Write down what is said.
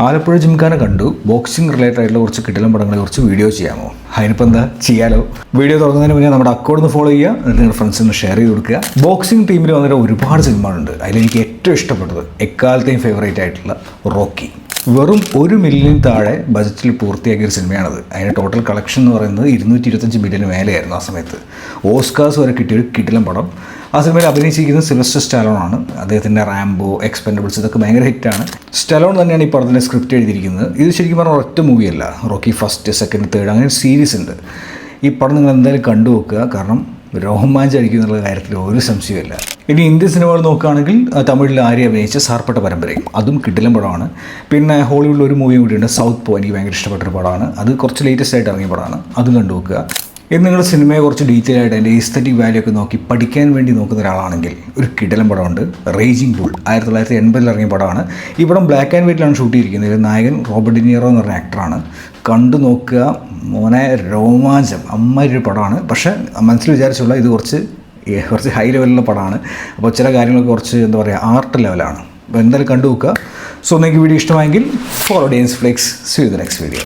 ആലപ്പുഴ ജിംഖാന കണ്ടു. Boxing related ആയിട്ടുള്ള കുറച്ച് കിടിലൻ പടങ്ങളെ കുറിച്ച് വീഡിയോ ചെയ്യാമോ? അതിനിപ്പോൾ എന്താ ചെയ്യാലോ. വീഡിയോ തുറന്നതിന് മുന്നേ നമ്മുടെ അക്കൗണ്ട് ഒന്ന് ഫോളോ ചെയ്യുക, എന്നിട്ട് നിങ്ങളുടെ ഫ്രണ്ട്സിന് ഷെയർ ചെയ്ത് കൊടുക്കുക. ബോക്സിംഗ് ടീമിൽ വന്നിട്ട് ഒരുപാട് സിനിമകളുണ്ട്. അതിലെനിക്ക് ഏറ്റവും ഇഷ്ടപ്പെട്ടത് എക്കാലത്തെയും ഫേവറേറ്റ് ആയിട്ടുള്ള റോക്കി. വെറും 1 മില്യൺ താഴെ ബജറ്റിൽ പൂർത്തിയാക്കിയ ഒരു സിനിമയാണത്. അതിൻ്റെ ടോട്ടൽ കളക്ഷൻ എന്ന് പറയുന്നത് 225 മില്യന് മേലെയായിരുന്നു ആ സമയത്ത്. ഓസ്കാർസ് വരെ കിട്ടിയൊരു കിടിലൻ പടം. ആ സിനിമയിൽ അഭിനയിച്ചിരിക്കുന്നത് സിൽവസ്റ്റർ സ്റ്റാലോൺ ആണ്. അദ്ദേഹത്തിൻ്റെ റാംബോ, എക്സ്പെൻഡബിൾസ് ഇതൊക്കെ ഭയങ്കര ഹിറ്റാണ്. സ്റ്റാലോൺ തന്നെയാണ് ഈ പടത്തിൻ്റെ സ്ക്രിപ്റ്റ് എഴുതിയിരിക്കുന്നത്. ഇത് ശരിക്കും പറഞ്ഞാൽ ഒറ്റ മൂവിയല്ല, റോക്കി ഫസ്റ്റ്, സെക്കൻഡ്, തേർഡ് അങ്ങനെ സീരീസ് ഉണ്ട്. ഈ പടം നിങ്ങൾ എന്തായാലും കണ്ടു നോക്കുക, കാരണം രോമാഞ്ചടിക്കും എന്നുള്ള കാര്യത്തിൽ ഒരു സംശയമില്ല. ഇനി ഇന്ത്യൻ സിനിമകൾ നോക്കുകയാണെങ്കിൽ തമിഴിൽ ആര്യ അഭിനയിച്ച സാർപ്പെട്ട പരമ്പരയും അതും കിടിലൻ പടമാണ്. പിന്നെ ഹോളിവുഡിൽ ഒരു മൂവി കൂടിയുണ്ട്, സൗത്ത് പോ, എനിക്ക് ഭയങ്കര ഇഷ്ടപ്പെട്ടൊരു പടമാണ്. അത് കുറച്ച് ലേറ്റസ്റ്റ് ആയിട്ട് ഇറങ്ങിയ പടമാണ്, അതും കണ്ടു നോക്കുക. ഇനി നിങ്ങൾ സിനിമയെ കുറച്ച് ഡീറ്റെയിൽ ആയിട്ട് അതിൻ്റെ എസ്തറ്റിക് വാല്യൂ ഒക്കെ നോക്കി പഠിക്കാൻ വേണ്ടി നോക്കുന്ന ഒരാളാണെങ്കിൽ ഒരു കിടിലൻ പടമുണ്ട്, റേജിംഗ് ബുൾ. 1980 ഇറങ്ങിയ പടമാണ്. ഈ പടം ബ്ലാക്ക് ആൻഡ് വൈറ്റിലാണ് ഷൂട്ട് ചെയ്തിരിക്കുന്നത്. ഇതിൽ നായകൻ റോബർട്ട് ഡിനീറോ എന്ന് പറഞ്ഞ ആക്ടറാണ്. കണ്ടു നോക്കുക മോനെ, രോമാഞ്ചം. അമ്മയൊരു പടമാണ്. പക്ഷേ മനസ്സിൽ വിചാരിച്ചുള്ള ഇത് കുറച്ച് ഹൈ ലെവലിലുള്ള പടമാണ്. അപ്പോൾ ചില കാര്യങ്ങളൊക്കെ കുറച്ച് എന്താ പറയുക, ആർട്ട് ലെവലാണ്. അപ്പോൾ എന്തായാലും കണ്ടു നോക്കുക. സോ നിങ്ങൾക്ക് വീഡിയോ ഇഷ്ടമായെങ്കിൽ follow dance flex. See you the next video.